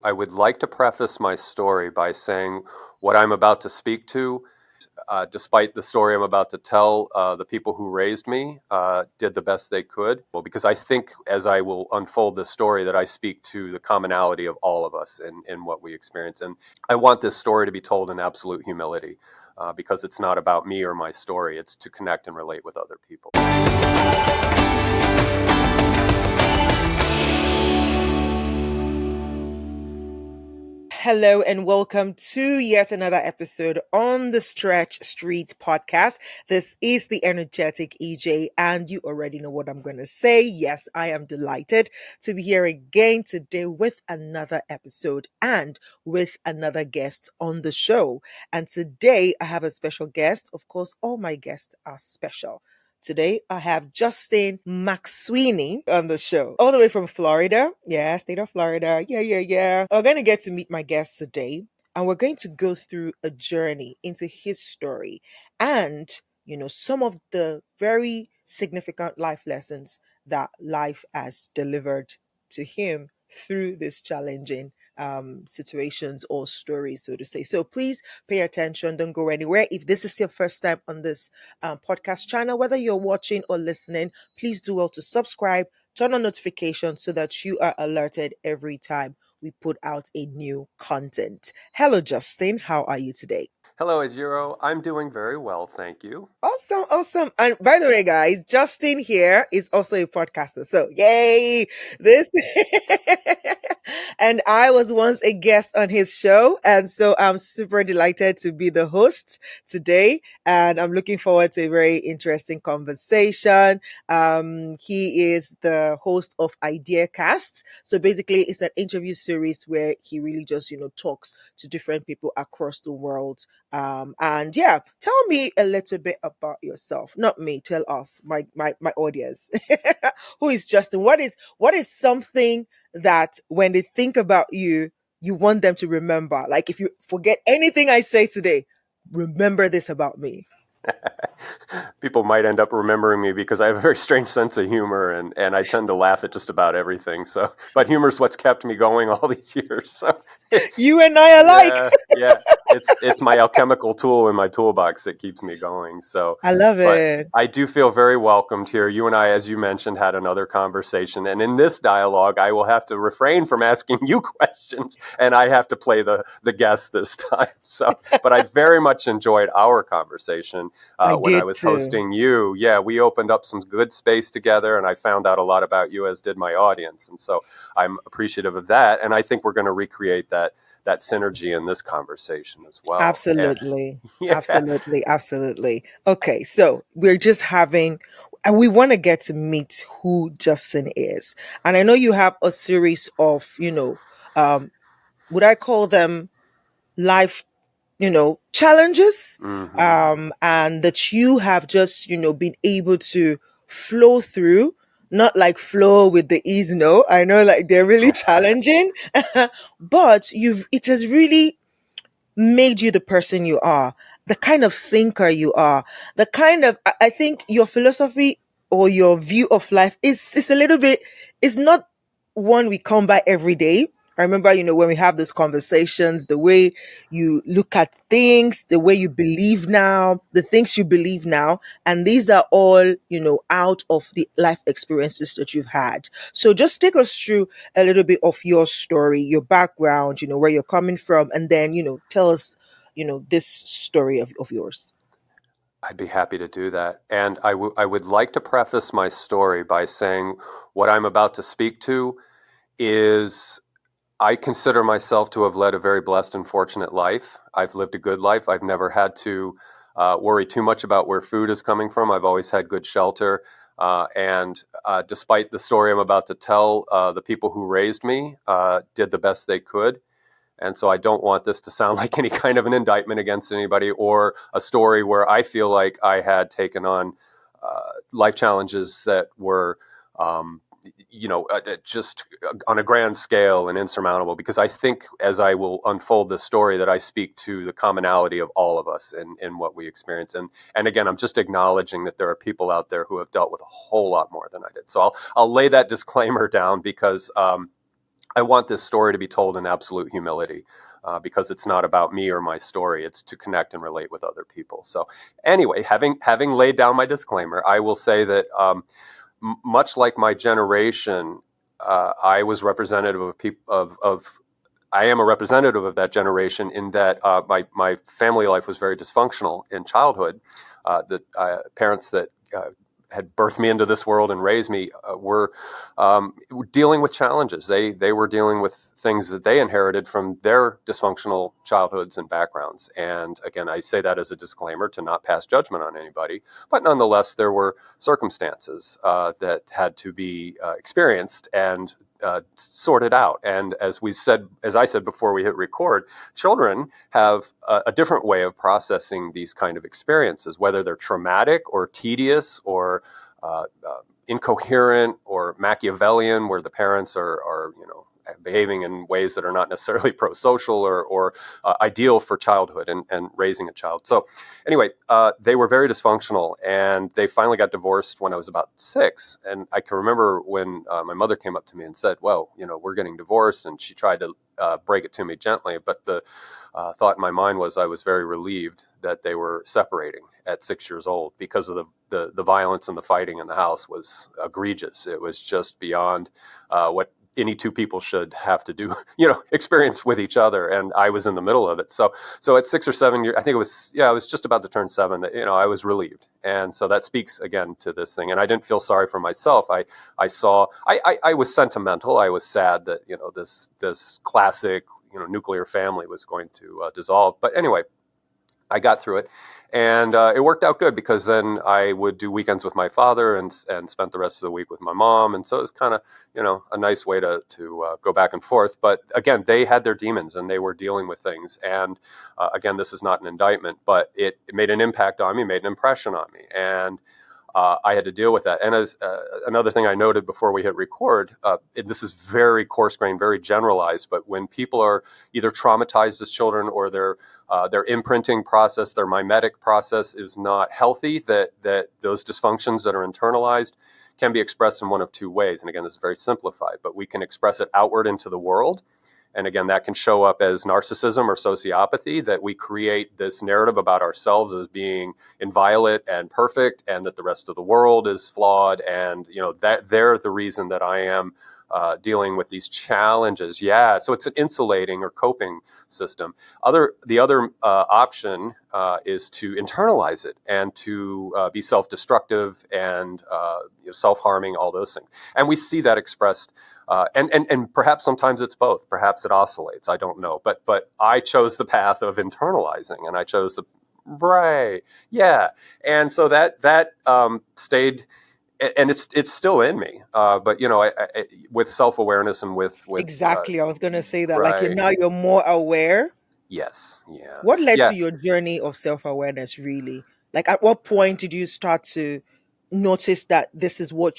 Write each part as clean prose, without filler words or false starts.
I would like to preface my story by saying what I'm about to speak to, despite the story I'm about to tell, the people who raised me did the best they could. Well, because I think as I will unfold this story, that I speak to the commonality of all of us in what we experience. And I want this story to be told in absolute humility because it's not about me or my story, it's to connect and relate with other people. Hello and welcome to yet another episode on the Stretch Street podcast. This is the energetic EJ, and you already know what I'm going to say. Yes, I am delighted to be here again today with another episode and with another guest on the show. And today I have a special guest. Of course, all my guests are special. Today, I have Justin McSweeny on the show, all the way from Florida. Yeah, state of Florida. Yeah. We're going to get to meet my guest today, and we're going to go through a journey into his story and, some of the very significant life lessons that life has delivered to him through this challenging situations or stories, so to say. So please pay attention. Don't go anywhere. If this is your first time on this podcast channel, whether you're watching or listening, please do well to subscribe, turn on notifications so that you are alerted every time we put out a new content. Hello, Justin. How are you today? Hello, Ajiro. I'm doing very well, thank you. Awesome. And by the way, guys, Justin here is also a podcaster. So, yay! This and I was once a guest on his show, and so I'm super delighted to be the host today, and I'm looking forward to a very interesting conversation. He is the host of IdeaCast. So basically, it's an interview series where he really just, talks to different people across the world and yeah, tell me a little bit about yourself. Not me, tell us, my audience. Who is Justin? What is something that when they think about you, you want them to remember? Like if you forget anything I say today, remember this about me. People might end up remembering me because I have a very strange sense of humor and I tend to laugh at just about everything. So, but humor is what's kept me going all these years. So, You and I alike. yeah, it's my alchemical tool in my toolbox that keeps me going. So, I love but it. I do feel very welcomed here. You and I, as you mentioned, had another conversation, and in this dialogue, I will have to refrain from asking you questions, and I have to play the guest this time. So, but I very much enjoyed our conversation I when I did was too. hosting you. Yeah, we opened up some good space together, and I found out a lot about you, as did my audience, and so I'm appreciative of that. And I think we're going to recreate that synergy in this conversation as well. And Absolutely. yeah, Absolutely. Okay, so we're just having, and we want to get to meet who Justin is. And I know you have a series of, would I call them life, challenges? hmm And that you have just, been able to flow through, not like flow with the ease, no. I know like they're really challenging, but it has really made you the person you are, the kind of thinker you are, the kind of I think your philosophy or your view of life is a little bit is not one we come by every day. I remember, when we have these conversations, the way you look at things, the way you believe now, the things you believe now, and these are all, out of the life experiences that you've had. So just take us through a little bit of your story, your background, where you're coming from, and then, tell us, this story of yours. I'd be happy to do that. And I would like to preface my story by saying what I'm about to speak to is I consider myself to have led a very blessed and fortunate life. I've lived a good life. I've never had to worry too much about where food is coming from. I've always had good shelter. And despite the story I'm about to tell, the people who raised me did the best they could. And so I don't want this to sound like any kind of an indictment against anybody or a story where I feel like I had taken on life challenges that were, um, just on a grand scale and insurmountable. Because I think as I will unfold this story, that I speak to the commonality of all of us in what we experience. And again, I'm just acknowledging that there are people out there who have dealt with a whole lot more than I did. So I'll lay that disclaimer down because I want this story to be told in absolute humility. Because it's not about me or my story; it's to connect and relate with other people. So, anyway, having laid down my disclaimer, I will say that much like my generation, I was representative of people of I am a representative of that generation in that my family life was very dysfunctional in childhood. The parents that had birthed me into this world and raised me were dealing with challenges. They were dealing with things that they inherited from their dysfunctional childhoods and backgrounds. And again, I say that as a disclaimer to not pass judgment on anybody, but nonetheless, there were circumstances that had to be experienced and sorted out. And as I said before we hit record, children have a different way of processing these kind of experiences, whether they're traumatic or tedious or incoherent or Machiavellian, where the parents are behaving in ways that are not necessarily pro-social or ideal for childhood and raising a child. So anyway, they were very dysfunctional, and they finally got divorced when I was about 6. And I can remember when my mother came up to me and said, well, we're getting divorced. And she tried to break it to me gently. But the thought in my mind was I was very relieved that they were separating at 6 years old, because of the violence and the fighting in the house was egregious. It was just beyond what any two people should have to do, experience with each other. And I was in the middle of it. So at 6 or 7 years, I think I was just about to turn 7, that, I was relieved. And so that speaks again to this thing. And I didn't feel sorry for myself. I was sentimental. I was sad that, this classic, nuclear family was going to dissolve. But anyway, I got through it, and it worked out good, because then I would do weekends with my father and spent the rest of the week with my mom, and so it was kind of a nice way to go back and forth. But again, they had their demons and they were dealing with things, and again, this is not an indictment, but it made an impact on me, made an impression on me, and I had to deal with that. And as another thing I noted before we hit record, this is very coarse grained, very generalized, but when people are either traumatized as children, or their imprinting process, their mimetic process is not healthy, that those dysfunctions that are internalized can be expressed in one of two ways. And again, this is very simplified, but we can express it outward into the world. And again, that can show up as narcissism or sociopathy, that we create this narrative about ourselves as being inviolate and perfect, and that the rest of the world is flawed, and that they're the reason that I am dealing with these challenges. Yeah, so it's an insulating or coping system. The other option is to internalize it and to be self-destructive and self-harming, all those things. And we see that expressed. And perhaps sometimes it's both. Perhaps it oscillates. I don't know. But I chose the path of internalizing, and I chose the right. Yeah. And so that stayed, and it's still in me. But with self awareness and with Exactly. I was going to say that. Like, right. now you're more aware. Yes. Yeah. What led Yeah. to your journey of self awareness, really? Like, at what point did you start to notice that this is what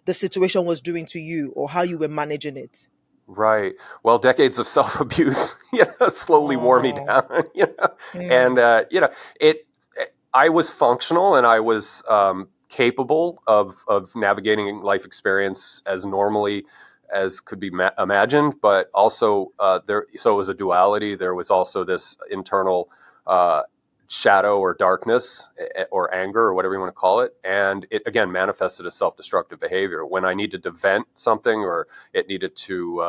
the situation was doing to you, or how you were managing it? Right. Well, decades of self abuse, slowly wore me Oh. down. And Mm. it. I was functional, and I was capable of navigating life experience as normally as could be imagined. But also, so it was a duality. There was also this internal uh, shadow or darkness or anger or whatever you want to call it, and it again manifested as self-destructive behavior when I needed to vent something, or it needed to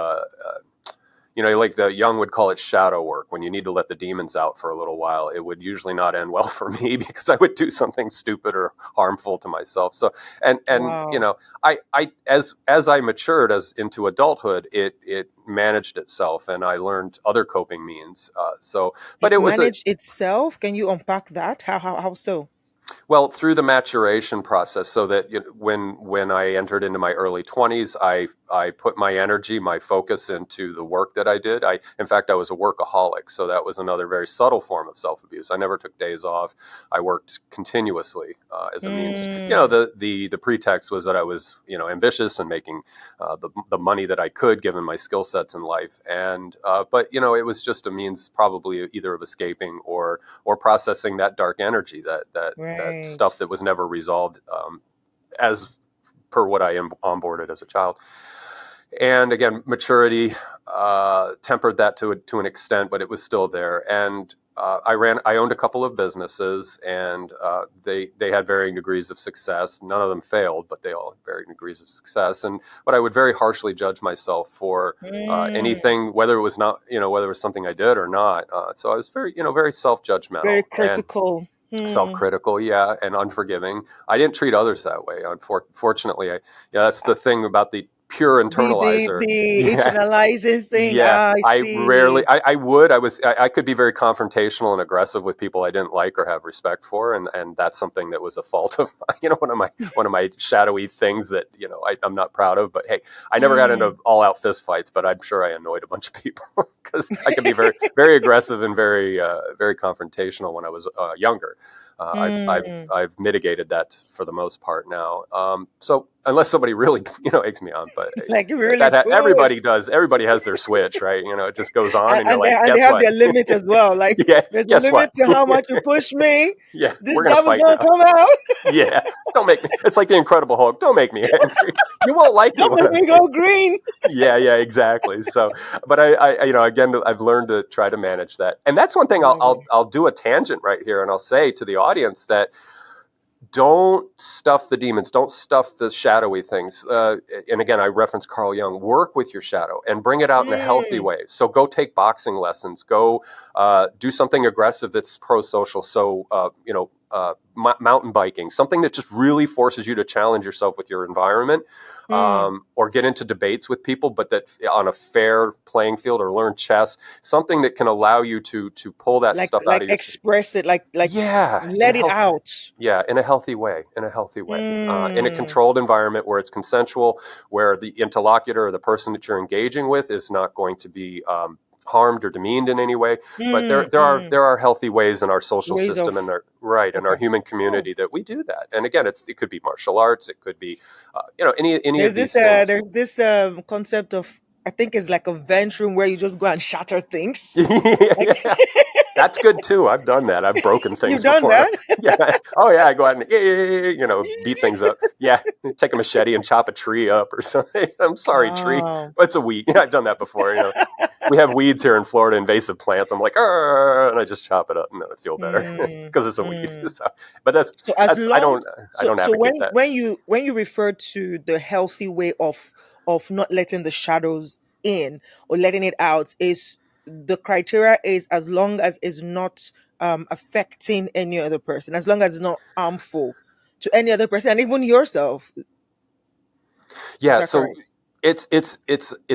like the young would call it shadow work. When you need to let the demons out for a little while, it would usually not end well for me, because I would do something stupid or harmful to myself. So, and Wow. I as I matured as into adulthood, it managed itself, and I learned other coping means. But It it was a managed itself. Can you unpack that? How so? Well, through the maturation process, so that when I entered into my early 20s, I put my energy, my focus into the work that I did. In fact, I was a workaholic, so that was another very subtle form of self abuse. I never took days off. I worked continuously as a means. Mm. The pretext was that I was ambitious and making the money that I could, given my skill sets in life. And but it was just a means, probably either of escaping or processing that dark energy, that Right. stuff that was never resolved, as per what I onboarded as a child. And again, maturity tempered that to an extent, but it was still there. And I owned a couple of businesses, and they had varying degrees of success. None of them failed, but they all had varying degrees of success. And but I would very harshly judge myself for Mm, anything, whether it was not, whether it was something I did or not. So I was very, very very self-judgmental and critical. Hmm. self-critical, yeah, and unforgiving. I didn't treat others that way. Unfortunately, that's the thing about the pure internalizer. The Yeah, internalizing thing. yeah, Ah, I I see. rarely. I could be very confrontational and aggressive with people I didn't like or have respect for, and that's something that was a fault of one of my shadowy things that I'm not proud of. But hey, I never got into Mm. all out fist fights, but I'm sure I annoyed a bunch of people because I can be very very aggressive and very very confrontational when I was younger. Mm. I've mitigated that for the most part now. So unless somebody really eggs me on, but Like really push. everybody does. Everybody has their switch, right? It just goes on, and, and you're and they like, and they guess have what? their limits as well. Like Yeah, there's a guess limit what? to how much you push me. Yeah, This we're gonna devil's fight gonna now. come out. Yeah, don't make me. It's like the Incredible Hulk. Don't make me angry. You won't like me Don't when make I'm me go green. yeah, yeah, exactly. So, but again, I've learned to try to manage that, and that's one thing. I'll Lovely. I'll I'll do a tangent right here, and I'll say to the audience that don't stuff the demons, don't stuff the shadowy things. And again, I reference Carl Jung. Work with your shadow and bring it out in a healthy Mm, way. So go take boxing lessons. Go do something aggressive that's pro-social. So mountain biking, something that just really forces you to challenge yourself with your environment, mm. or get into debates with people, but that on a fair playing field, or learn chess. Something that can allow you to pull that Like stuff out like of your express it. Like yeah, in a let it healthy out. yeah, in a healthy way, in a Mm, controlled environment where it's consensual, where the interlocutor or the person that you're engaging with is not going to be harmed or demeaned in any way. But there, mm, there are mm. there are healthy ways in our social Ways system and of our okay. human Oh. community that we do that. And again, it could be martial arts, it could be any of There's this these things. concept of I think it's like a vent room where you just go and shatter things. Like Yeah, that's good too. I've done that. I've broken you've things done before. that? Yeah. Oh yeah. I go out and beat things up. Yeah. Take a machete and chop a tree up or something. I'm sorry, tree. Oh. It's a weed. Yeah, I've done that before. We have weeds here in Florida, invasive plants. I'm like, "Arr," and I just chop it up, and then I feel better Mm, because it's a weed. mm. So, but So as that's I long don't so advocate that. when you refer to the healthy way of not letting the shadows in or letting it out is the criteria is as long as it's not affecting any other person, as long as it's not harmful to any other person and even yourself. Is Yeah, that so correct? it's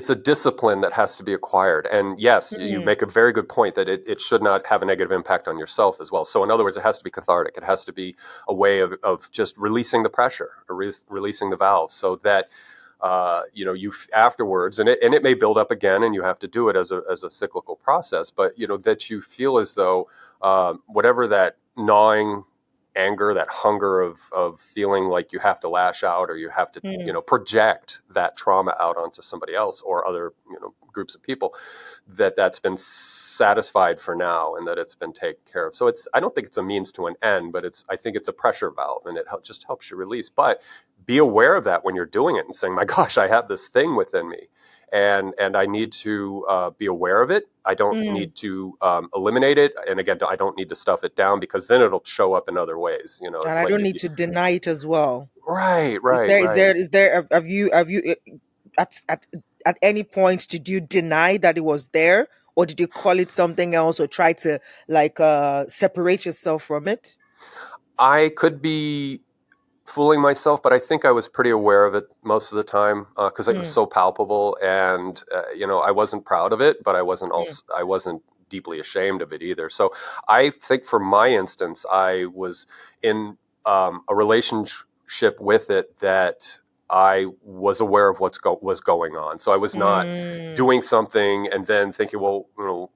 a discipline that has to be acquired. And yes, you Mm, make a very good point that it should not have a negative impact on yourself as well. So in other words, it has to be cathartic. It has to be a way of just releasing the pressure, or releasing the valve, so that you afterwards, and it may build up again, and you have to do it as a cyclical process. But that you feel as though whatever that gnawing anger, that hunger of feeling like you have to lash out, or you have to mm, project that trauma out onto somebody else or other groups of people, that's been satisfied for now, and that it's been taken care of. So I don't think it's a means to an end, but I think it's a pressure valve, and it just helps you release. But be aware of that when you're doing it and saying, my gosh, I have this thing within me, and I need to be aware of it. I don't mm. need to eliminate it, and again, I don't need to stuff it down, because then it'll show up in other ways. And It's I like don't need to deny it as well. right, Is right, there is right. there is there have you at any point did you deny that it was there or did you call it something else or try to like separate yourself from it? I could be fooling myself, but I think I was pretty aware of it most of the time, because it was Mm, so palpable, and I wasn't proud of it, but mm, I wasn't deeply ashamed of it either. So I think, for my instance, I was in a relationship with it that I was aware of was going on. So I was not mm. doing something and then thinking, well,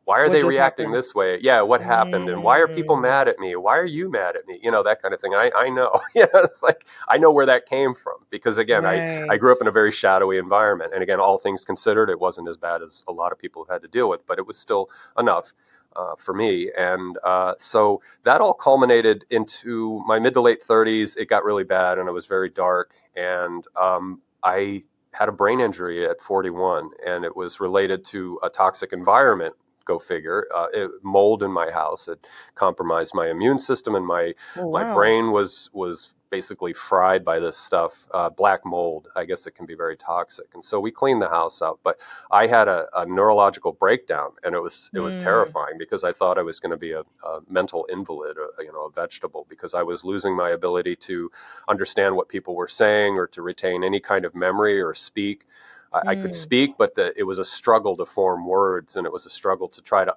why are What they just reacting happened? this way? Yeah, what happened? And why are people Mm, mad at me? Why are you mad at me? That kind of thing. I know. Yeah, it's like I know where that came from, because again, I right. grew up in a very shadowy environment, and again, all things considered, it wasn't as bad as a lot of people have had to deal with, but it was still enough for me. And so that all culminated into my mid to late 30s. It got really bad, and it was very dark, and I had a brain injury at 41, and it was related to a toxic environment. Go figure. Mold in my house had compromised my immune system, and Oh, my wow. brain was basically fried by this stuff. Black mold. I guess it can be very toxic, and so we cleaned the house out. But I had a neurological breakdown, and it was Mm, terrifying because I thought I was going to be a mental invalid, a vegetable, because I was losing my ability to understand what people were saying or to retain any kind of memory or speak. I could mm. speak, but it was a struggle to form words, and it was a struggle to try to.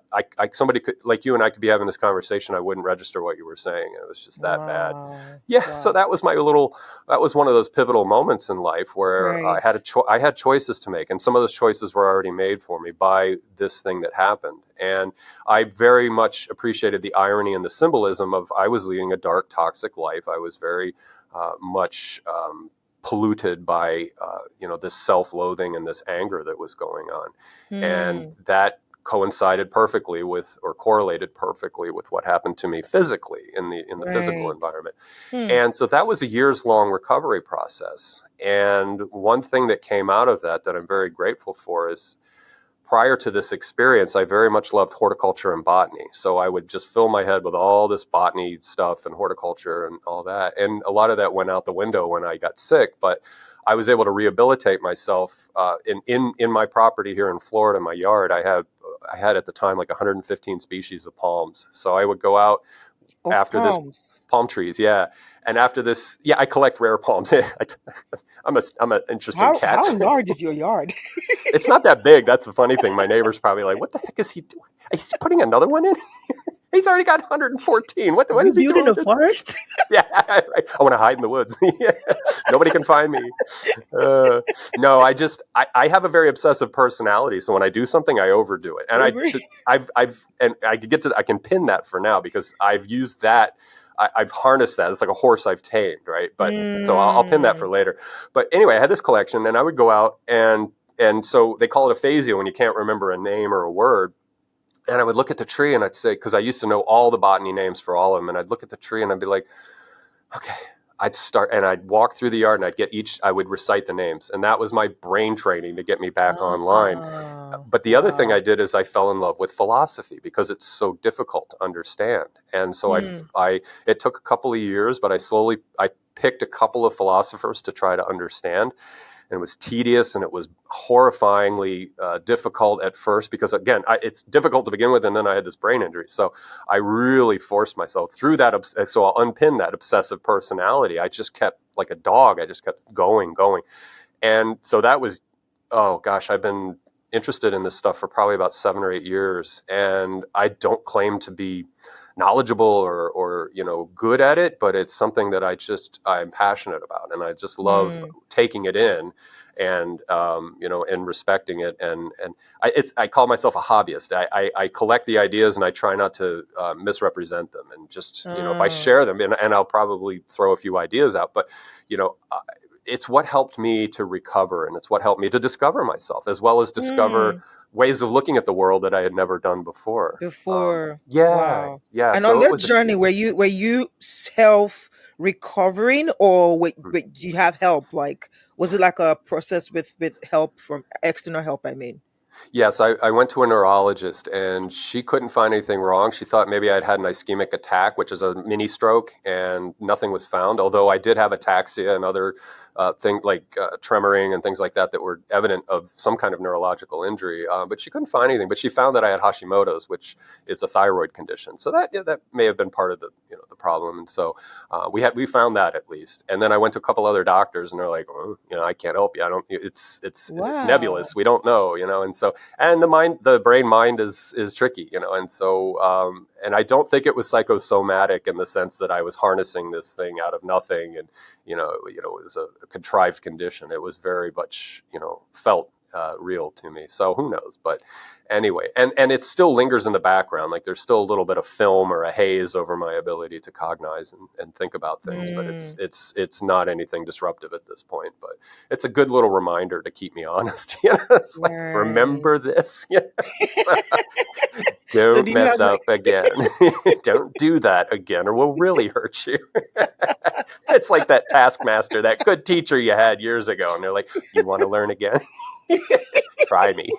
Somebody could, like you and I, could be having this conversation. I wouldn't register what you were saying. It was just that bad. Wow. Yeah, so Wow. that was my little. That was one of those pivotal moments in life where Right. I had choices to make, and some of those choices were already made for me by this thing that happened. And I very much appreciated the irony and the symbolism of I was leading a dark, toxic life. I was very much polluted by this self-loathing and this anger that was going on, and Mm, that coincided perfectly with, or correlated perfectly with, what happened to me physically in the physical right. environment. Hmm. And so that was a years long recovery process. And one thing that came out of that I'm very grateful for is, prior to this experience, I very much loved horticulture and botany. So I would just fill my head with all this botany stuff and horticulture and all that. And a lot of that went out the window when I got sick. But I was able to rehabilitate myself in my property here in Florida, in my yard. I had at the time like 115 species of palms. So I would go out Of after this, palms. palm trees, yeah. And after this, yeah, I collect rare palms. I'm an interesting How cat. large is your yard? It's not that big. That's the funny thing. My neighbor's probably like, "What the heck is he doing? He's putting another one in. He's already got 114. What You is he building doing a with this?" forest? Yeah, right. I want to hide in the woods. Yeah. Nobody can find me. Uh, no, I have a very obsessive personality. So when I do something, I overdo it, and Over. and I can pin that for now because I've used that. I've harnessed that. It's like a horse I've tamed, right? But so I'll pin that for Mm. later. But anyway, I had this collection, and I would go out and so they call it aphasia when you can't remember a name or a word. And I would look at the tree and I'd say, because I used to know all the botany names for all of them, and I'd look at the tree and I'd be like, okay. I'd start and I'd walk through the yard and I would recite the names. And that was my brain training to get me back online. Ah, But the other thing I wow. did is I fell in love with philosophy because it's so difficult to understand. And so Hmm. it took a couple of years, but I picked a couple of philosophers to try to understand, and it was tedious and it was horrifyingly difficult at first because, again, it's difficult to begin with, and then I had this brain injury. So I really forced myself through that. So I'll unpin that obsessive personality. I just kept, like a dog, I just kept going. And so that was, oh gosh, I've been interested in this stuff for probably about 7 or 8 years, and I don't claim to be knowledgeable or good at it, but it's something that I'm passionate about, and I just love Mm. taking it in, and and respecting it, and I call myself a hobbyist. I collect the ideas and I try not to misrepresent them, and just, if I Ah. share them, and I'll probably throw a few ideas out, but you know it's what helped me to recover, and it's what helped me to discover myself, as well as discover Mm. ways of looking at the world that I had never done before. Before. Yeah, Wow. yeah. And on So it that was a journey, were you self recovering, or did you have help? Like, was it like a process with help from external help? I mean. Yes, I went to a neurologist and she couldn't find anything wrong. She thought maybe I'd had an ischemic attack, which is a mini stroke, and nothing was found. Although I did have ataxia and other things like tremoring and things like that were evident of some kind of neurological injury. But she couldn't find anything. But she found that I had Hashimoto's, which is a thyroid condition. So that, yeah, that may have been part of the problem. And so we found that, at least. And then I went to a couple other doctors, and they're like, well, I can't help you. I don't. It's Wow. nebulous. We don't know. And so, and the brain mind is tricky. And so, and I don't think it was psychosomatic in the sense that I was harnessing this thing out of nothing, and it was a contrived condition. It was very much felt real to me. So who knows? But anyway, and it still lingers in the background. Like, there's still a little bit of film or a haze over my ability to cognize and think about things. But it's Mm. it's it's not anything disruptive at this point. But it's a good little reminder to keep me honest. It's like, Right. remember this. Yeah. So Don't do you have mess like, up again. Don't do that again, or we'll really hurt you. It's like that taskmaster, that good teacher you had years ago, and they're like, "You want to learn again? Try me."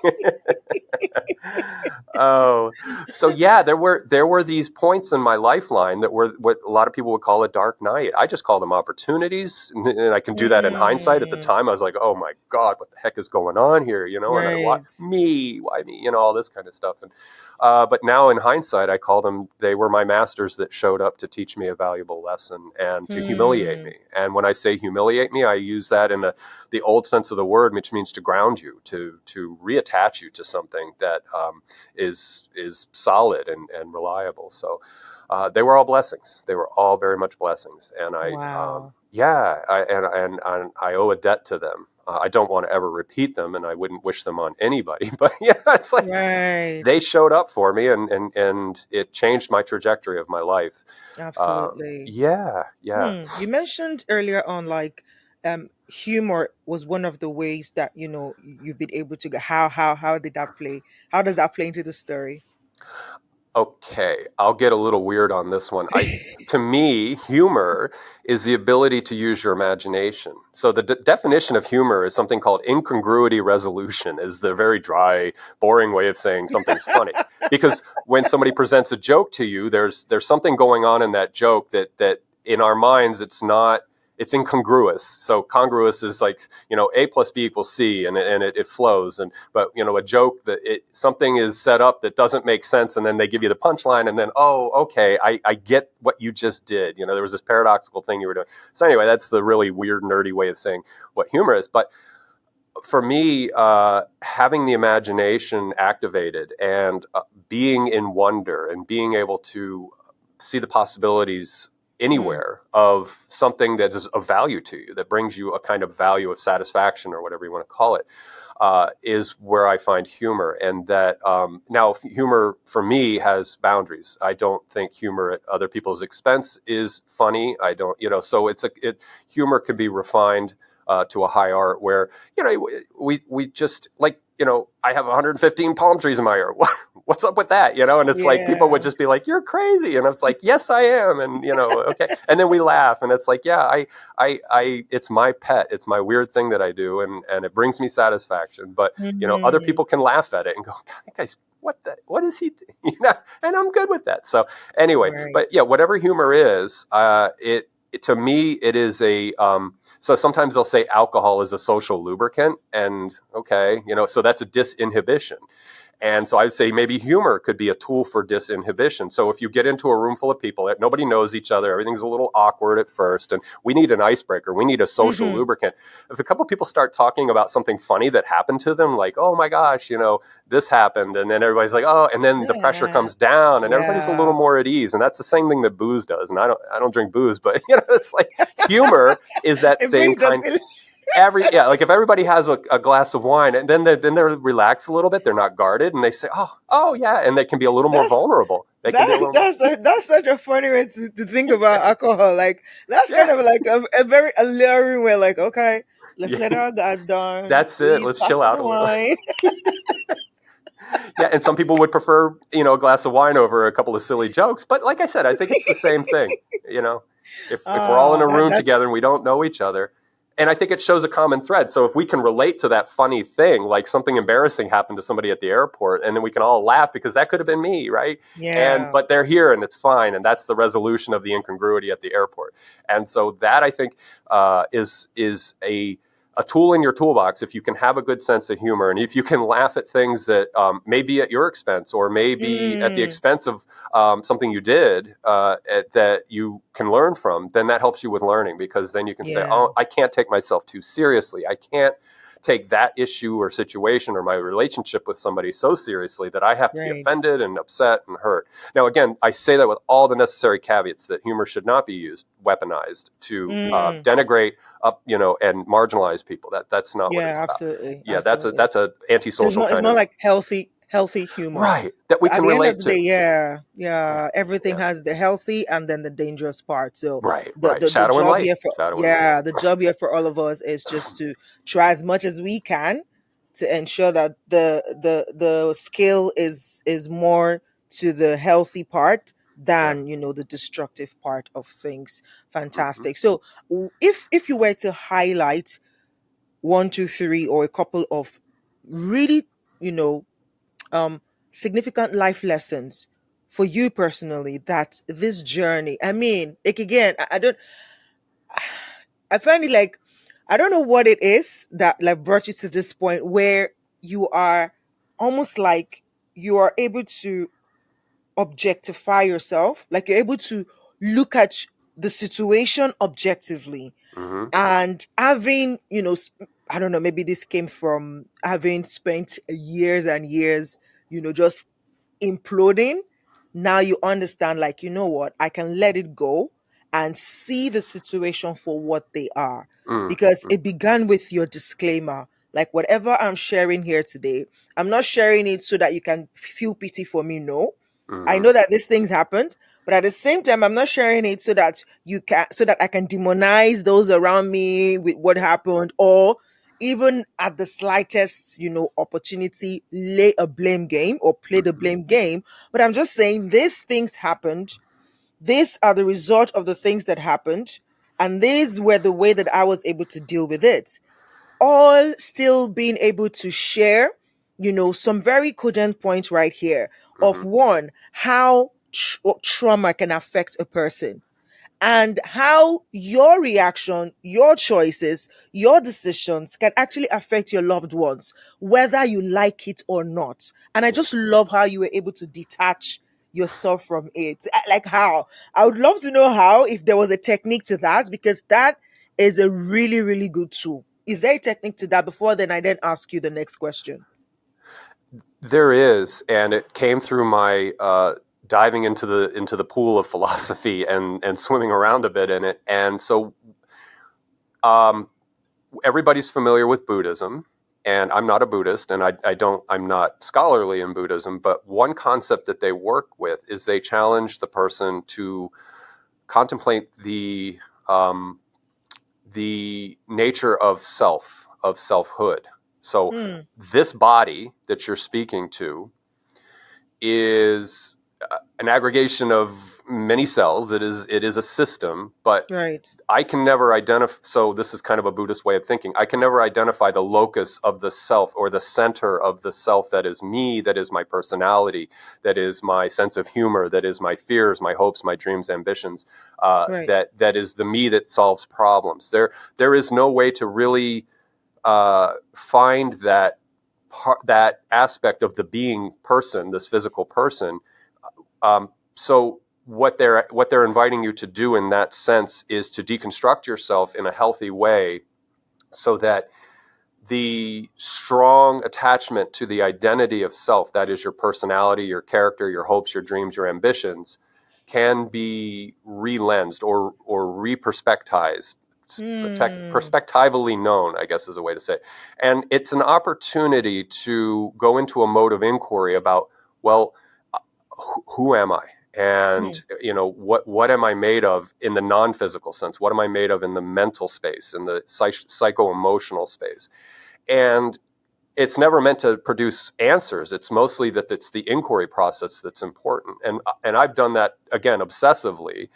Oh, so yeah, there were these points in my lifeline that were what a lot of people would call a dark night. I just call them opportunities, and I can do that in hindsight. At the mm, time, I was like, "Oh my God, what the heck is going on here?" And why right. me? Why me? All this kind of stuff. And but now in hindsight, I call them. They were my masters that showed up to teach me a valuable lesson and to humiliate Hmm. me. And when I say humiliate me, I use that in the old sense of the word, which means to ground you, to reattach you to something that is solid and reliable. So they were all blessings. They were all very much blessings, and Wow. and I owe a debt to them. I don't want to ever repeat them, and I wouldn't wish them on anybody. But yeah, it's like Right. they showed up for me, and it changed my trajectory of my life. Absolutely. Yeah, yeah. You mentioned earlier on like humor was one of the ways that you've been able to get how did that play? How does that play into the story? Okay, I'll get a little weird on this one. To me, humor is the ability to use your imagination. So the definition of humor is something called incongruity resolution, is the very dry, boring way of saying something's funny. Because when somebody presents a joke to you, there's something going on in that joke that in our minds it's incongruous. So congruous is like, A plus B equals C, and it flows. But a joke that something is set up that doesn't make sense, and then they give you the punchline, and then, oh, okay, I get what you just did. There was this paradoxical thing you were doing. So anyway, that's the really weird, nerdy way of saying what humor is. But for me, having the imagination activated and being in wonder and being able to see the possibilities Mm, anywhere of something that is of value to you, that brings you a kind of value of satisfaction or whatever you want to call it, is where I find humor. And that now humor for me has boundaries. I don't think humor at other people's expense is funny. I don't, so humor can be refined to a high art where, we just like, I have 115 palm trees in my yard. What's up with that? And it's like people would yeah. just be like, "You're crazy," and it's like, "Yes, I am," and okay, and then we laugh, and it's like, "Yeah, it's my pet. It's my weird thing that I do, and it brings me satisfaction." But other Mm, people can laugh at it and go, "God, guys, what is he?" And I'm good with that. So anyway, but right. yeah, whatever humor is, to me it is a so sometimes they'll say alcohol is a social lubricant, and okay, so that's a disinhibition. And so I'd say maybe humor could be a tool for disinhibition. So if you get into a room full of people that nobody knows each other, everything's a little awkward at first, and we need an icebreaker, we need a social Hmm. lubricant. If a couple of people start talking about something funny that happened to them, like, oh my gosh, this happened, and then everybody's like, oh, and then the pressure Yeah. comes down, and everybody's a little Yeah. more at ease. And that's the same thing that booze does. And I don't drink booze, but it's like humor is that It same brings the kind. Like if everybody has a glass of wine, and then they're relaxed a little bit, they're not guarded, and they say, oh yeah, and they can be a little more that's vulnerable. They can be a little more, that's such a funny way to think about alcohol. Like that's kind yeah, of like a very alluring way. Like, okay, let's yeah. let our guards down. That's it. Please Let's pass chill me out the a little. wine. Yeah, and some people would prefer, a glass of wine over a couple of silly jokes. But like I said, I think it's the same thing. You know, if we're all in Ah, a room together that's and we don't know each other, and I think it shows a common thread. So if we can relate to that funny thing, like something embarrassing happened to somebody at the airport, and then we can all laugh because that could have been me, right? And yeah. but they're here and it's fine, and that's the resolution of the incongruity at the airport. And so that I think is a tool in your toolbox if you can have a good sense of humor and if you can laugh at things that may be at your expense or may be at the Mm, expense of something you did that you can learn from, then that helps you with learning because then you can say, yeah. oh, I can't take myself too seriously. I can't take that issue or situation or my relationship with somebody so seriously that I have to be Right. offended and upset and hurt. Now, again, I say that with all the necessary caveats that humor should not be used, weaponized to Mm, denigrate up, and marginalize people. That's not what it's yeah. about. Absolutely. Yeah, that's a Absolutely. that's a So it's antisocial more it's kind more of like healthy humor. right that we At can the end of relate the day, to. yeah, Yeah, yeah, everything yeah, has the healthy and then the dangerous part. So right, the right. the, the Shadow and job light, here for shadow and light. yeah, the job here for all of us is just to try as much as we can to ensure that the scale is more to the healthy part Yeah. than, the destructive part of things. Hmm. Fantastic. So if you were to highlight one, two, three, or a couple of really, you know, um significant life lessons for you personally, that this journey, I mean, like, again, I don't, I find it like, I don't know what it is that like brought you to this point where you are almost like you are able to objectify yourself, like you're able to look at the situation objectively. Hmm. And having, I don't know, maybe this came from having spent years and years, just imploding. Now you understand, like, you know what, I can let it go and see the situation for what they are. Hmm. Because it began with your disclaimer. Like, whatever I'm sharing here today, I'm not sharing it so that you can feel pity for me. No. I Hmm. know that these things happened, but at the same time, I'm not sharing it so that so that I can demonize those around me with what happened, or even at the slightest, opportunity, lay a blame game or play the Hmm. blame game. But I'm just saying these things happened. These are the result of the things that happened. And these were the way that I was able to deal with it. All still being able to share, some very cogent points right here of, Hmm. one, how trauma can affect a person, and how your reaction, your choices, your decisions can actually affect your loved ones, whether you like it or not. And I Yeah. just love how you were able to detach yourself from it. Like, how? I would love to know how, if there was a technique to that, because that is a really, really good tool. Is there a technique to that? Before then, I then ask you the next question. There is, and it came through my diving into the pool of philosophy and swimming around a bit in it. And so, um, everybody's familiar with Buddhism, and I'm not a Buddhist, and I'm not scholarly in Buddhism. But one concept that they work with is they challenge the person to contemplate um, the nature of self, of selfhood. So Hmm. this body that you're speaking to is an aggregation of many cells. It is a system, but Right. I can never identify. So this is kind of a Buddhist way of thinking. I can never identify the locus of the self or the center of the self that is me, that is my personality, that is my sense of humor, that is my fears, my hopes, my dreams, ambitions. Right. That is the me that solves problems. There is no way to really find that aspect of the being person, this physical person. So what they're inviting you to do in that sense is to deconstruct yourself in a healthy way, so that the strong attachment to the identity of self, that is your personality, your character, your hopes, your dreams, your ambitions, can be relensed or reperspectivized, Hmm. perspectively known, I guess is a way to say it. And it's an opportunity to go into a mode of inquiry about, well, who am I? Hmm. And what am I made of in the non-physical sense? What am I made of in the mental space, in the psycho-emotional space? And it's never meant to produce answers. It's mostly that it's the inquiry process that's important. And I've done that again obsessively,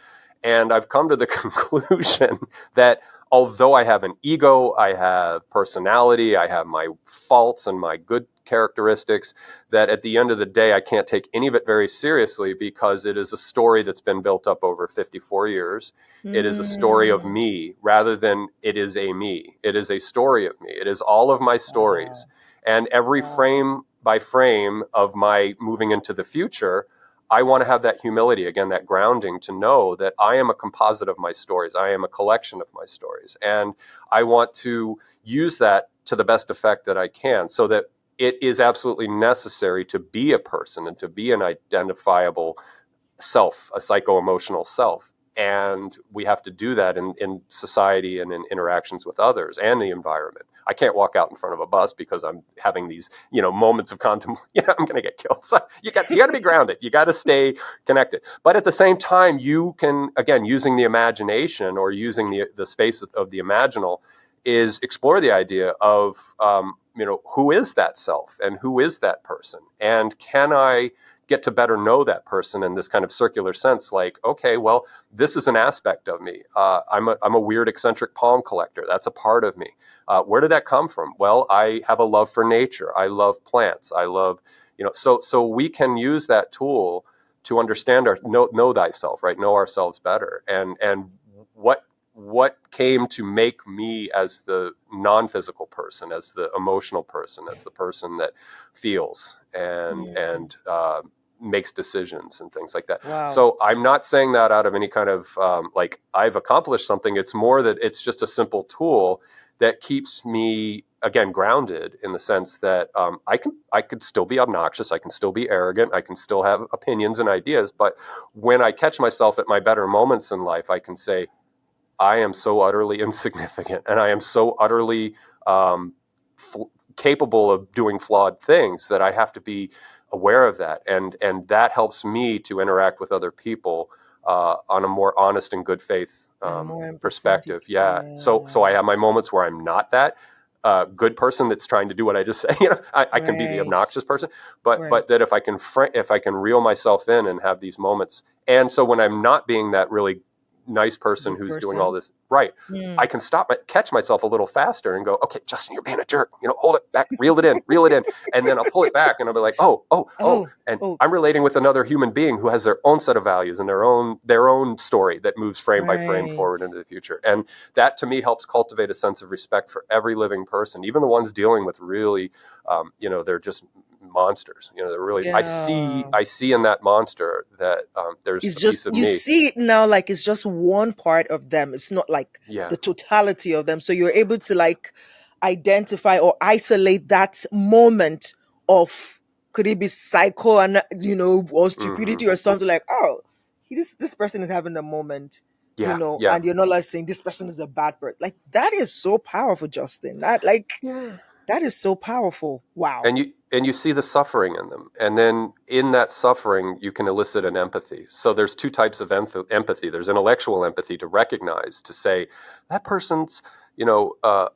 and I've come to the conclusion that although I have an ego, I have personality, I have my faults and my good characteristics, that at the end of the day I can't take any of it very seriously, because it is a story that's been built up over 54 years. It is a story of Hmm. me rather than it is a me. It is a story of me. It is all of my stories. Wow. And every Wow. frame by frame of my moving into the future, I want to have that humility, again, that grounding, to know that I am a composite of my stories. I am a collection of my stories. And I want to use that to the best effect that I can, so that it is absolutely necessary to be a person and to be an identifiable self, a psycho-emotional self. And we have to do that in society and in interactions with others and the environment. I can't walk out in front of a bus because I'm having these, moments of contemplation. I'm going to get killed. So you got to be grounded. You got to stay connected. But at the same time, you can, again, using the imagination or using the space of the imaginal, is explore the idea of, who is that self and who is that person, and can I get to better know that person in this kind of circular sense. Like, okay, well, this is an aspect of me. I'm a weird, eccentric palm collector. That's a part of me. Where did that come from? Well, I have a love for nature. I love plants. I love, so we can use that tool to understand know thyself, right? Know ourselves better, and what came to make me as the non-physical person, as the emotional person, as the person that feels Mm. and makes decisions and things like that. Wow. So I'm not saying that out of any kind of like I've accomplished something. It's more that it's just a simple tool that keeps me again grounded in the sense that I could still be obnoxious, I can still be arrogant, I can still have opinions and ideas, but when I catch myself at my better moments in life, I can say I am so utterly insignificant, and I am so utterly um, capable of doing flawed things that I have to be aware of that, and that helps me to interact with other people on a more honest and good faith And more empathetic. perspective. Yeah. So I Yeah. have my moments where I'm not that good person that's trying to do what I just say. I can be the Right. obnoxious person, but Right. that if I can reel myself in and have these moments, and so when I'm not being that really nice person Good who's doing all person. this right, I Mm. can catch myself a little faster and go, okay, Justin, you're being a jerk. Hold it back, reel it in, and then I'll pull it back, and I'll be like, oh, Oh, and oh, I'm relating with another human being who has their own set of values and their own story that moves frame by frame right. forward into the future, and that to me helps cultivate a sense of respect for every living person, even the ones dealing with really, they're just monsters. They're really. Yeah. I see in that monster that there's It's a just piece of you me. see it now like it's just one part of them. It's not like Yeah. the totality of them. So you're able to like identify or isolate that moment of could it be psycho and or Mm-hmm. stupidity or something like, oh, this person is having a moment, Yeah. Yeah. and you're not like saying this person is a bad person. Like that is so powerful, Justin. Yeah. That is so powerful. Wow. And you see the suffering in them, and then in that suffering you can elicit an empathy. So there's two types of empathy. There's intellectual empathy, to recognize, to say that person's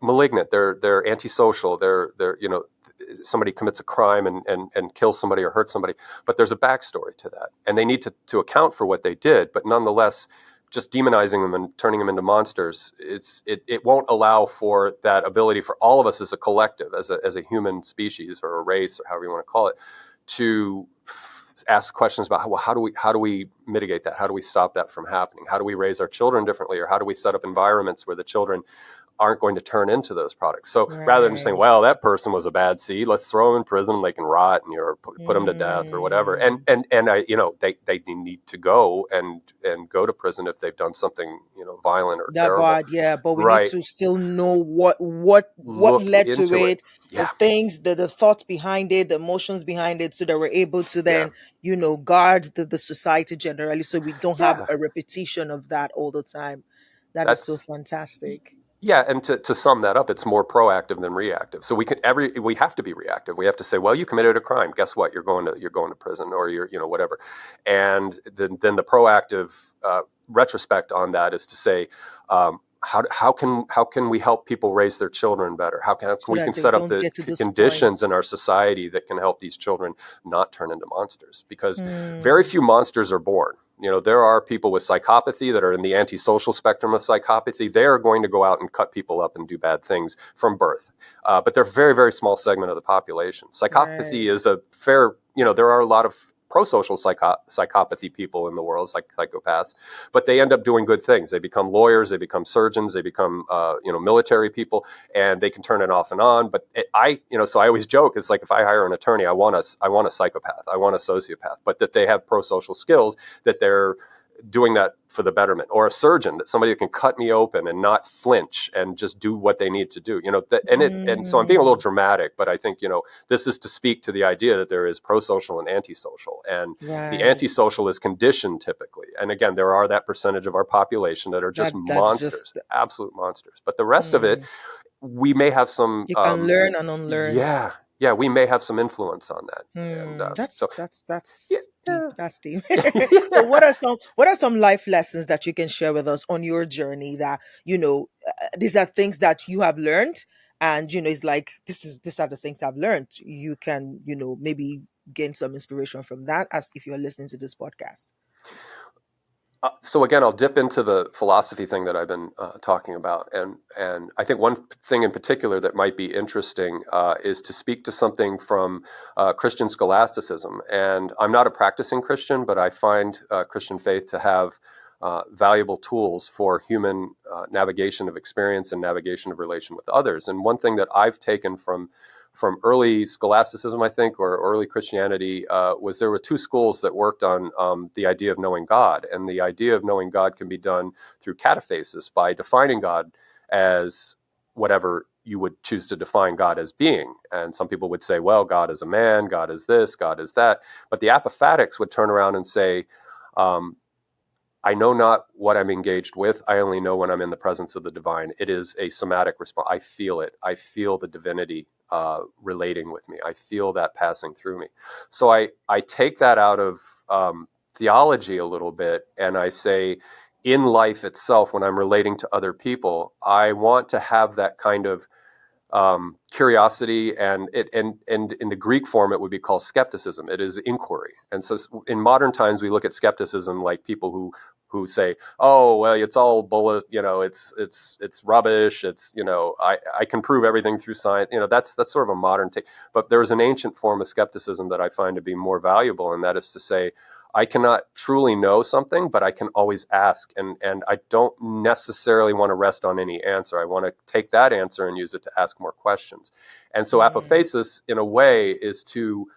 malignant, they're antisocial, they're somebody commits a crime and kills somebody or hurts somebody, but there's a backstory to that, and they need to account for what they did, but nonetheless just demonizing them and turning them into monsters, it won't allow for that ability for all of us as a collective, as a human species or a race or however you want to call it, to ask questions about how do we mitigate that? How do we stop that from happening? How do we raise our children differently, or how do we set up environments where the children aren't going to turn into those products? So rather than just saying, Right. well, that person was a bad seed, let's throw them in prison, they can rot, and put them to death or whatever. And Mm. they need to go and go to prison if they've done something violent or That terrible. bad, yeah, but we need Right. to still know what Look led to into it. it, the Yeah. things, the thoughts behind it, the emotions behind it, so that we're able to Yeah. then guard the society generally, so we don't have Yeah. a repetition of that all the time. That is so That's fantastic. Yeah, and to sum that up, it's more proactive than reactive. So we have to be reactive. We have to say, well, you committed a crime. Guess what? You're going to prison, or you're whatever. And then the proactive retrospect on that is to say, how can we help people raise their children better? How can So we can that they set up don't the get to this conditions point. in our society that can help these children not turn into monsters? Because very Hmm. few monsters are born. There are people with psychopathy that are in the antisocial spectrum of psychopathy. They are going to go out and cut people up and do bad things from birth. But they're a very, very small segment of the population. Psychopathy Right. is a fair, there are a lot of pro-social psychopathy people in the world, like psychopaths, but they end up doing good things. They become lawyers, they become surgeons, they become, military people, and they can turn it off and on. But so I always joke, it's like if I hire an attorney, I want a psychopath, I want a sociopath, but that they have pro-social skills, that they're doing that for the betterment, or a surgeon, that somebody that can cut me open and not flinch and just do what they need to do. And so I'm being a little Hmm. dramatic, but I think this is to speak to the idea that there is pro-social and antisocial, and the Right. antisocial is conditioned typically. And again, there are that percentage of our population that are just That's just. monsters, absolute monsters. But the rest of it, Hmm. we may have some, You can learn and unlearn. yeah, we may have some influence on that. And Hmm, so yeah. that's deep. That's deep. So what are some life lessons that you can share with us on your journey that these are things that you have learned, and it's like these are the things I've learned. You can maybe gain some inspiration from that, as if you're listening to this podcast. So again, I'll dip into the philosophy thing that I've been talking about, and I think one thing in particular that might be interesting is to speak to something from Christian scholasticism. And I'm not a practicing Christian, but I find Christian faith to have valuable tools for human navigation of experience and navigation of relation with others. And one thing that I've taken from early scholasticism, I think, or early Christianity, was there were two schools that worked on the idea of knowing God. And the idea of knowing God can be done through cataphasis, by defining God as whatever you would choose to define God as being. And some people would say, well, God is a man, God is this, God is that. But the apophatics would turn around and say, um, I know not what I'm engaged with. I only know when I'm in the presence of the divine. It is a somatic response. I feel it. I feel the divinity relating with me. I feel that passing through me. So I take that out of theology a little bit, and I say, in life itself, when I'm relating to other people, I want to have that kind of curiosity, and in the Greek form it would be called skepticism. It is inquiry. And so in modern times we look at skepticism like people who say, oh well, it's all bullet, it's rubbish, I can prove everything through science. That's sort of a modern take. But there is an ancient form of skepticism that I find to be more valuable, and that is to say, I cannot truly know something, but I can always ask. And I don't necessarily want to rest on any answer. I want to take that answer and use it to ask more questions. And so Mm. apophasis, in a way, is to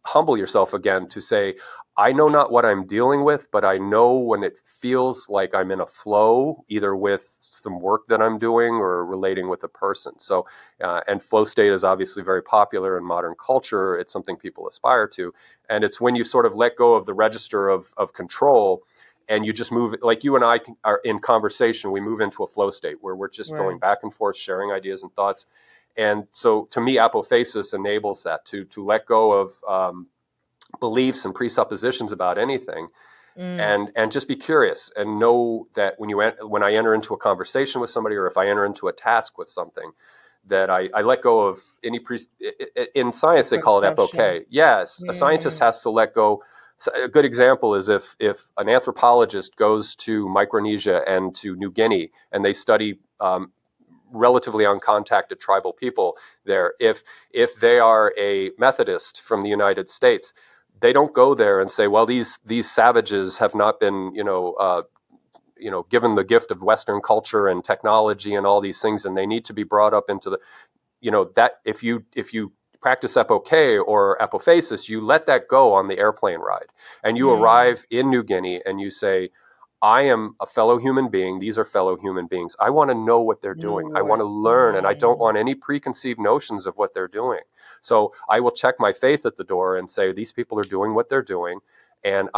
humble yourself again, to say, I know not what I'm dealing with, but I know when it feels like I'm in a flow, either with some work that I'm doing or relating with a person. So, and flow state is obviously very popular in modern culture. It's something people aspire to. And it's when you sort of let go of the register of control, and you just move, like you and I are in conversation, we move into a flow state where we're just going Right. back and forth, sharing ideas and thoughts. And so to me, apophasis enables that, to let go of beliefs and presuppositions about anything, Mm. and just be curious, and know that when I enter into a conversation with somebody, or if I enter into a task with something, that I let go of any in science they call it Preconception. epoche. Yes, a scientist Mm. has to let go. So a good example is if an anthropologist goes to Micronesia and to New Guinea, and they study relatively uncontacted tribal people there. If they are a Methodist from the United States, they don't go there and say, well, these savages have not been, given the gift of Western culture and technology and all these things, and they need to be brought up into the, that if you practice epoche or apophasis, you let that go on the airplane ride, and you Mm. arrive in New Guinea and you say, I am a fellow human being. These are fellow human beings. I want to know what they're No doing. I want what. to learn, and I don't Mm. want any preconceived notions of what they're doing. So I will check my faith at the door and say, these people are doing what they're doing. And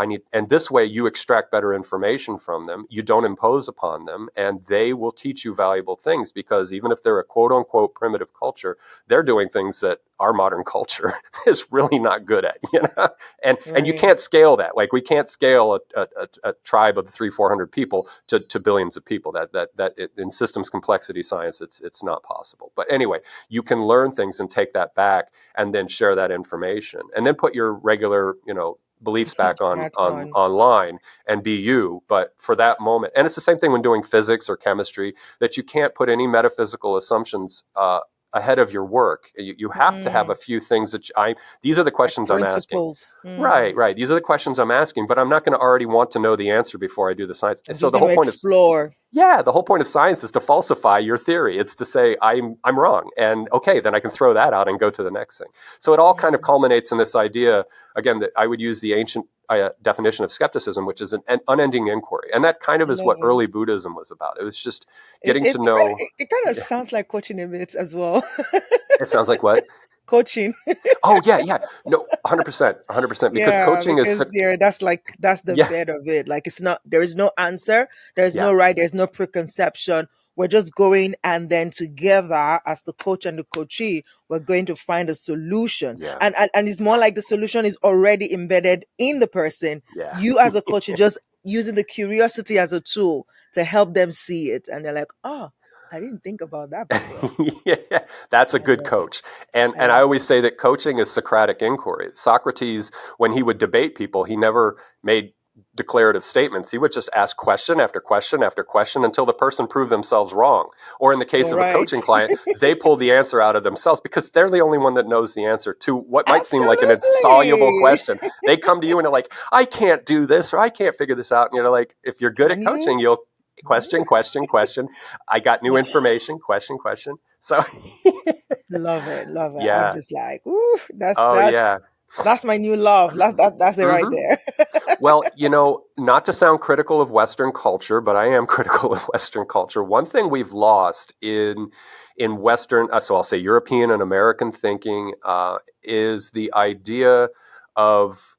this way you extract better information from them. You don't impose upon them, and they will teach you valuable things, because even if they're a quote unquote primitive culture, they're doing things that our modern culture is really not good at. And you Right. can't scale that. Like, we can't scale a tribe of 300-400 people to billions of people. In systems complexity science, it's not possible. But anyway, you can learn things and take that back, and then share that information, and then put your regular beliefs back Hat on on. online, and be you. But for that moment, and it's the same thing when doing physics or chemistry, that you can't put any metaphysical assumptions ahead of your work. You have to have a Mm. few things that these are the Like questions I'm asking. principles. Mm. Right, right. These are the questions I'm asking, but I'm not going to already want to know the answer before I do the science. I'm So just the going whole to point is, explore. yeah, the whole point of science is to falsify your theory. It's to say I'm wrong, and okay, then I can throw that out and go to the next thing. So it all kind of Mm. culminates in this idea again, that I would use the ancient definition of skepticism, which is an unending inquiry, and that kind of is what Love it. early Buddhism was about. It was just It, getting it, to it, kind of, know. it kind of sounds like coaching a bit as well. It sounds like what? Coaching. Oh yeah, yeah. No, 100%, 100%. Because Yeah, coaching is, because yeah, that's the yeah, bed of it. Like, it's not, there is no answer, there's yeah, no right, there's no preconception. We're just going, and then together as the coach and the coachee, we're going to find a solution. yeah, And it's more like the solution is already embedded in the person. yeah. You as a coach, you're just using the curiosity as a tool to help them see it. And they're like, oh, I didn't think about that before. Yeah, that's a I good love it. coach. And I I love always it. say that coaching is Socratic inquiry. Socrates, when he would debate people, he never made declarative statements. He would just ask question after question after question until the person proved themselves wrong. Or in the case You're of a right. coaching client, they pull the answer out of themselves because they're the only one that knows the answer to what might seem like an insoluble Absolutely. question. They come to you and they're like, I can't do this or I can't figure this out. And you're like, if you're good Can at you? coaching, you'll question, question, question. I got new information, question, question. So, Love it, love it. I'm yeah. just like, ooh, that's Oh, that's yeah. that's my new love. That's it right Hmm. there. Well, not to sound critical of Western culture, but I am critical of Western culture. One thing we've lost in Western, so I'll say European and American thinking, is the idea of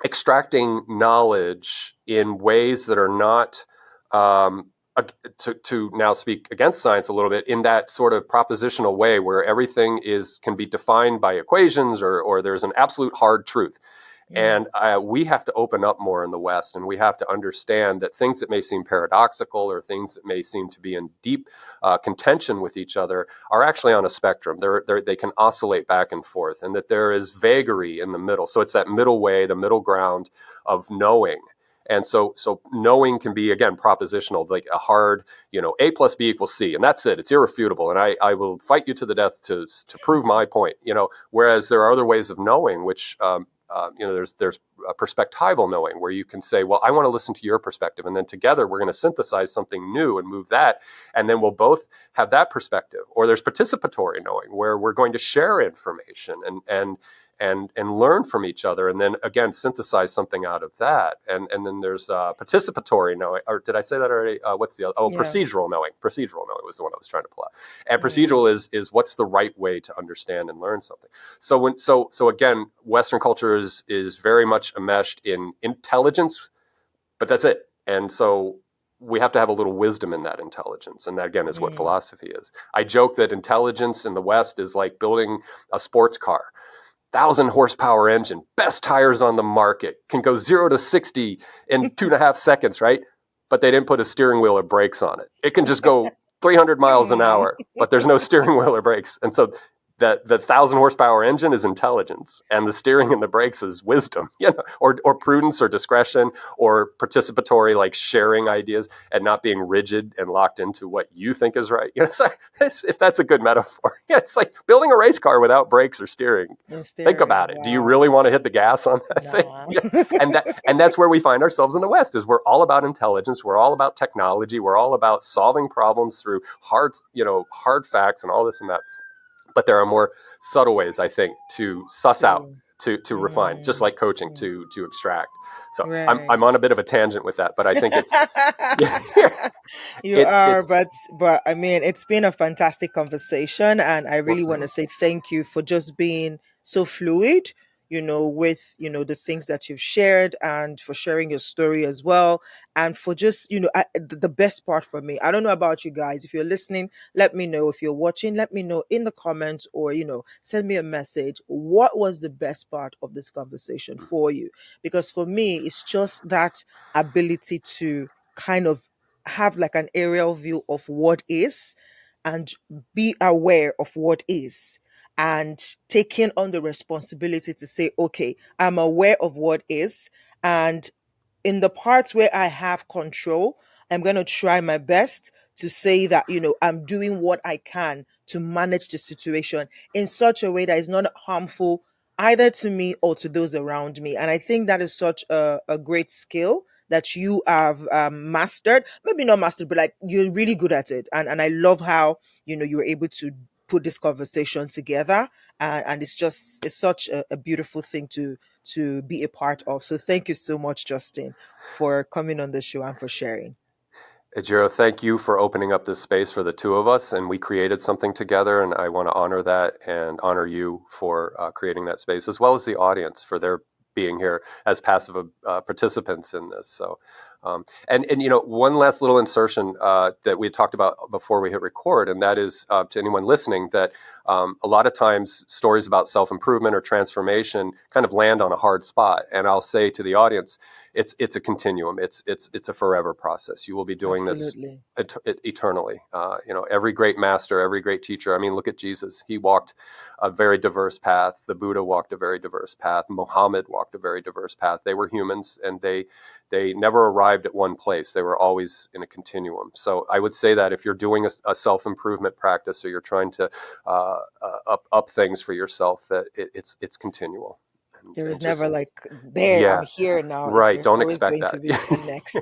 extracting knowledge in ways that are not to now speak against science a little bit in that sort of propositional way where everything is can be defined by equations or there's an absolute hard truth. Mm, And we have to open up more in the West, and we have to understand that things that may seem paradoxical or things that may seem to be in deep contention with each other are actually on a spectrum. They can oscillate back and forth, and that there is vagary in the middle. So it's that middle way, the middle ground of knowing. And so knowing can be, again, propositional, like a hard, A plus B equals C, and that's it. It's irrefutable, and I will fight you to the death to prove my point. Whereas there are other ways of knowing, which there's a perspectival knowing where you can say, well, I want to listen to your perspective, and then together we're going to synthesize something new and move that, and then we'll both have that perspective. Or there's participatory knowing where we're going to share information and learn from each other, and then again synthesize something out of that. And then there's participatory knowing, or did I say that already? What's the other? Oh, yeah. procedural knowing. Procedural knowing was the one I was trying to pull out. And Mm, procedural is what's the right way to understand and learn something. So again, Western culture is very much enmeshed in intelligence, but that's it. And so we have to have a little wisdom in that intelligence, and that again is what mm. philosophy is. I joke that intelligence in the West is like building a sports car. 1,000 horsepower engine, best tires on the market, can go 0 to 60 in 2.5 seconds, right? But they didn't put a steering wheel or brakes on it. It can just go 300 miles an Mm. hour, but there's no steering wheel or brakes. And so the 1,000 horsepower engine is intelligence, and the steering and the brakes is wisdom, or prudence or discretion or participatory, like sharing ideas and not being rigid and locked into what you think is right. If that's a good metaphor, it's like building a race car without brakes or steering. In Think steering. about it. Do you Wow. really want to hit the gas on that thing? No. And that's where we find ourselves in the West. Is we're all about intelligence. We're all about technology. We're all about solving problems through hard facts and all this and that. But there are more subtle ways, I think, to suss out, To to refine, just mm, like coaching, mm. to extract. So I'm Right. on a bit of a tangent with that, but I think it's yeah, You are, it's but I mean, it's been a fantastic conversation, and I well, really want to thanks. say thank you for just being so fluid, with the things that you've shared, and for sharing your story as well, and for just the best part for me. I don't know about you guys. If you're listening, let me know. If you're watching, let me know in the comments, or send me a message. What was the best part of this conversation for you? Because for me, it's just that ability to kind of have like an aerial view of what is, and be aware of what is, and taking on the responsibility to say, okay, I'm aware of what is, and in the parts where I have control, I'm going to try my best to say that, I'm doing what I can to manage the situation in such a way that is not harmful either to me or to those around me. And I think that is such a great skill that you have mastered. Maybe not mastered, but like you're really good at it. And I love how, you were able to put this conversation together. And it's such a beautiful thing to be a part of. So thank you so much, Justin, for coming on the show and for sharing. Ejiro, thank you for opening up this space for the two of us, and we created something together, and I want to honor that and honor you for creating that space, as well as the audience for their being here as passive participants in this. So And one last little insertion that we had talked about before we hit record, and that is to anyone listening that a lot of times stories about self-improvement or transformation kind of land on a hard spot. And I'll say to the audience, it's a continuum. It's a forever process. You will be doing this Absolutely. eternally. Every great master, every great teacher. I mean, look at Jesus. He walked a very diverse path. The Buddha walked a very diverse path. Muhammad walked a very diverse path. They were humans, and they never arrived at one place. They were always in a continuum. So I would say that if you're doing a self-improvement practice, or you're trying to up things for yourself, that it's continual. There is And never just, like, there, I'm yeah, here now. right. There's Don't always expect going that. to be a next,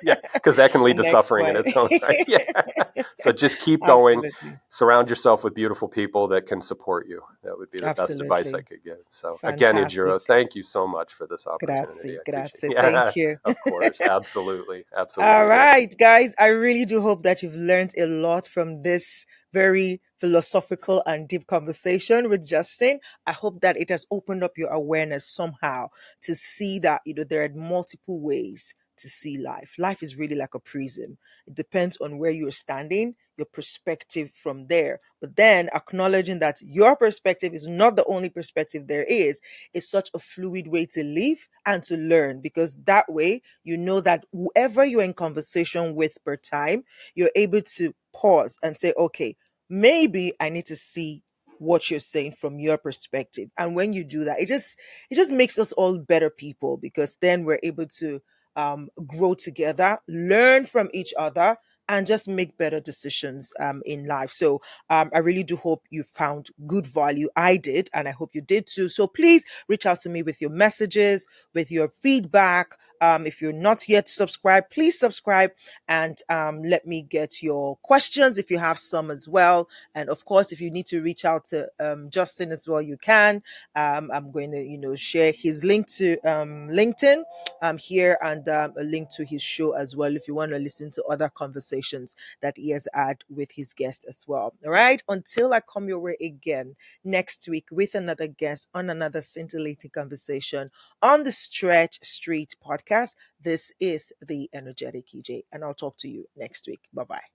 Yeah, because that can a lead to next suffering in point. its own right. Yeah. So just keep going. Absolutely. Surround yourself with beautiful people that can support you. That would be the best advice I Absolutely. could give. So again, Fantastic. Ijiro, thank you so much for this opportunity. Grazie. I appreciate it. Grazie. Yeah, Thank you. of course. Absolutely. All Absolutely. Yeah. right, guys. I really do hope that you've learned a lot from this very philosophical and deep conversation with Justin. I hope that it has opened up your awareness somehow to see that, there are multiple ways to see life. Life is really like a prism. It depends on where you're standing, your perspective from there. But then acknowledging that your perspective is not the only perspective there is such a fluid way to live and to learn, because that way you know that whoever you're in conversation with per time, you're able to pause and say, okay, maybe I need to see what you're saying from your perspective. And when you do that, it just makes us all better people, because then we're able to grow together, learn from each other, and just make better decisions in life. So I really do hope you found good value. I did, and I hope you did too. So please reach out to me with your messages, with your feedback. If you're not yet subscribed, please subscribe, and let me get your questions if you have some as well. And of course, if you need to reach out to Justin as well, you can. I'm going to, share his link to LinkedIn here, and a link to his show as well if you want to listen to other conversations that he has had with his guest as well. All right. Until I come your way again next week with another guest on another scintillating conversation on the Stretch Street podcast. This is the Energetic EJ, and I'll talk to you next week. Bye bye.